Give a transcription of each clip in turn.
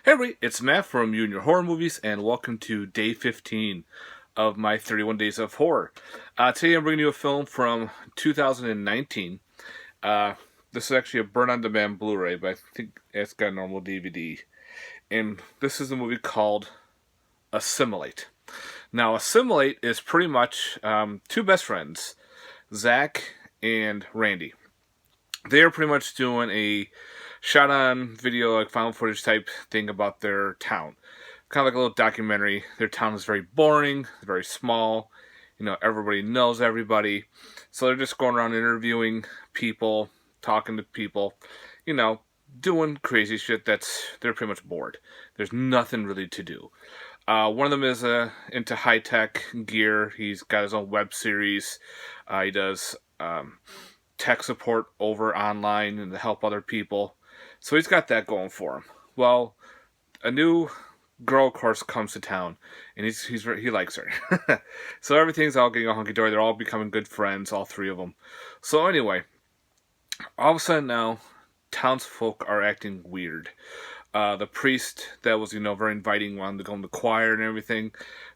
Hey everybody, it's Matt from You and Your Horror Movies, and welcome to day 15 of my 31 Days of Horror. Today I'm bringing you a film from 2019. Uh, this is actually a burn-on-demand Blu-ray, but I think it's got a normal DVD. And this is a movie called Assimilate. Now, Assimilate is pretty much two best friends, Zach and Randy. They are pretty much doing a shot on video, like found footage type thing about their town. Kind of like a little documentary. Their town is very boring, very small. Everybody knows everybody. So they're just going around interviewing people, talking to people, doing crazy shit they're pretty much bored. There's nothing really to do. One of them is into high-tech gear. He's got his own web series. He does tech support over online and to help other people. So he's got that going for him. Well, a new girl, of course, comes to town, and he likes her. So everything's all getting a hunky-dory. They're all becoming good friends, all three of them. So anyway, all of a sudden now, townsfolk are acting weird. The priest that was, very inviting, wanted to go in the choir and everything,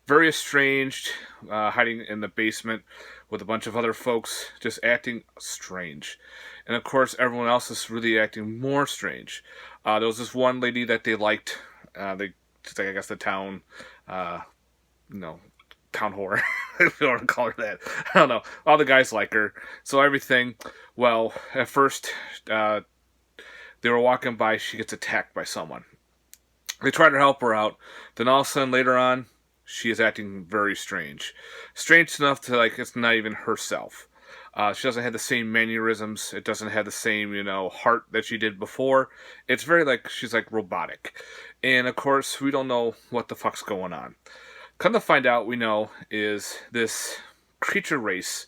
very estranged, hiding in the basement with a bunch of other folks, just acting strange. And of course, everyone else is really acting more strange. There was this one lady that they liked. Just like, I guess, the town, town whore, if you want to call her that. I don't know. All the guys like her. So everything, well, at first, they were walking by, she gets attacked by someone. They try to help her out. Then all of a sudden, later on, she is acting very strange. Strange enough to, it's not even herself. She doesn't have the same mannerisms. It doesn't have the same, heart that she did before. It's very, she's, robotic. And, of course, we don't know what the fuck's going on. Come to find out, we know, is this creature race.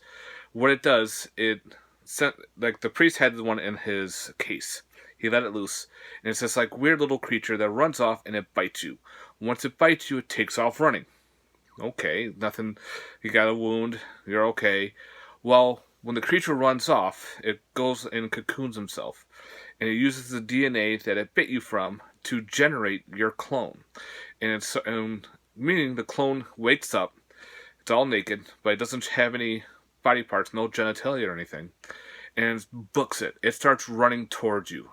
What it does, the priest had the one in his case. He let it loose, and it's this weird little creature that runs off and it bites you. Once it bites you, it takes off running. Okay, nothing. You got a wound. You're okay. Well, when the creature runs off, it goes and cocoons himself, and it uses the DNA that it bit you from to generate your clone. And meaning the clone wakes up. It's all naked, but it doesn't have any body parts, no genitalia or anything, and it books it. It starts running towards you.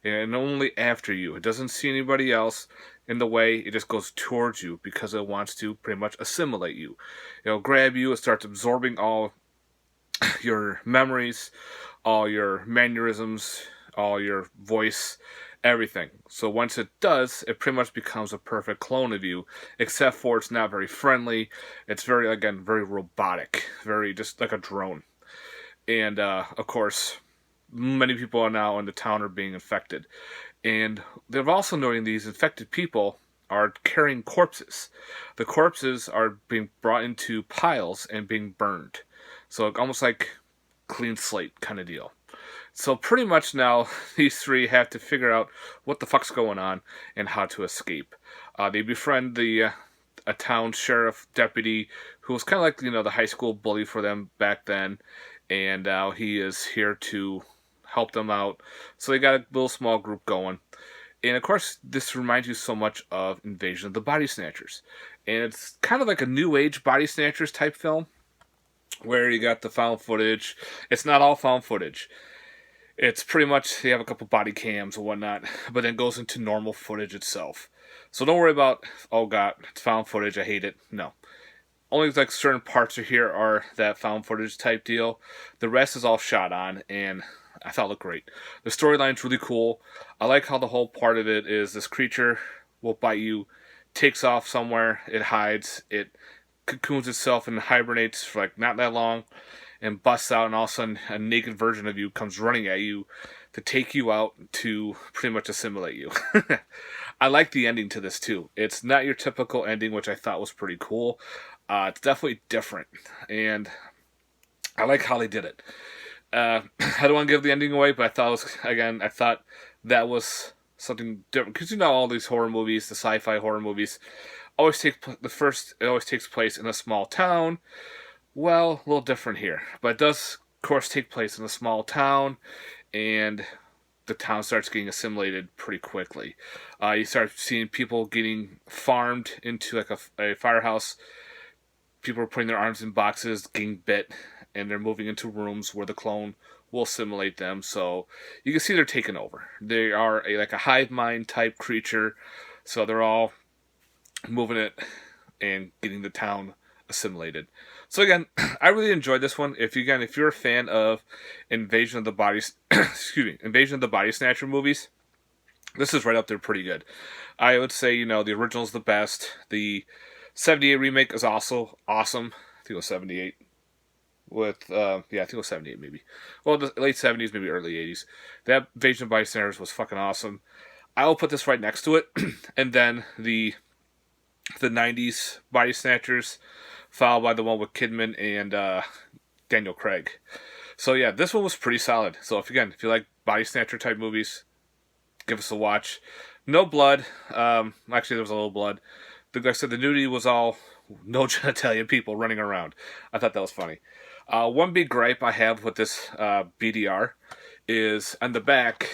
And only after you. It doesn't see anybody else in the way. It just goes towards you because it wants to pretty much assimilate you. It'll grab you. It starts absorbing all your memories, all your mannerisms, all your voice, everything. So once it does, it pretty much becomes a perfect clone of you, except for it's not very friendly. It's very robotic. Very just like a drone. And, of course, many people are now in the town are being infected. And they're also noting these infected people are carrying corpses. The corpses are being brought into piles and being burned. So almost like clean slate kind of deal. So pretty much now these three have to figure out what the fuck's going on and how to escape. They befriend a town sheriff deputy who was kind of the high school bully for them back then. And now he is here to help them out. So they got a little small group going. And of course, this reminds you so much of Invasion of the Body Snatchers. And it's kind of like a new age Body Snatchers type film, where you got the found footage. It's not all found footage. It's pretty much, they have a couple body cams and whatnot, but then goes into normal footage itself. So don't worry about, oh god, it's found footage, I hate it. No. Only certain parts of here are that found footage type deal. The rest is all shot on, and I thought it looked great. The storyline's really cool. I like how the whole part of it is this creature will bite you, takes off somewhere, it hides, it cocoons itself and hibernates for not that long, and busts out, and all of a sudden a naked version of you comes running at you to take you out to pretty much assimilate you. I like the ending to this too. It's not your typical ending, which I thought was pretty cool. It's definitely different, and I like how they did it. I don't want to give the ending away, but I thought that was something different. Because all these horror movies, the sci-fi horror movies, always takes place in a small town. Well, a little different here. But it does, of course, take place in a small town. And the town starts getting assimilated pretty quickly. You start seeing people getting farmed into like a firehouse. People are putting their arms in boxes, getting bit, and they're moving into rooms where the clone will assimilate them. So you can see they're taking over. They are like a hive mind type creature. So they're all moving it and getting the town assimilated. So again, I really enjoyed this one. If you're a fan of Invasion of the Body, Invasion of the Body Snatcher movies, this is right up there, pretty good. I would say the original is the best. The '78 remake is also awesome. I think it was '78. With I think it was '78 maybe. Well, the late '70s, maybe early '80s. That Invasion of Body Snatchers was fucking awesome. I will put this right next to it, and then the '90s Body Snatchers, followed by the one with Kidman and Daniel Craig. So yeah, this one was pretty solid. So if you like Body Snatcher type movies, give us a watch. No blood. Actually, there was a little blood. Like I said, the nudity was all no genitalia people running around. I thought that was funny. One big gripe I have with this BDR is on the back,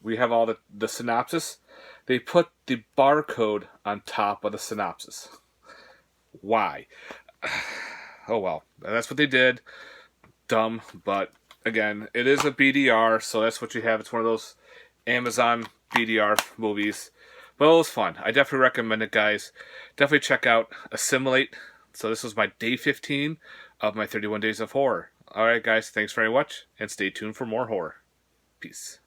we have all the synopsis. They put the barcode on top of the synopsis. Why? Oh well, that's what they did. Dumb, but again, it is a BDR, so that's what you have. It's one of those Amazon BDR movies. But it was fun. I definitely recommend it, guys. Definitely check out Assimilate. So this was my day 15 of my 31 Days of Horror. Alright, guys, thanks very much, and stay tuned for more horror. Peace.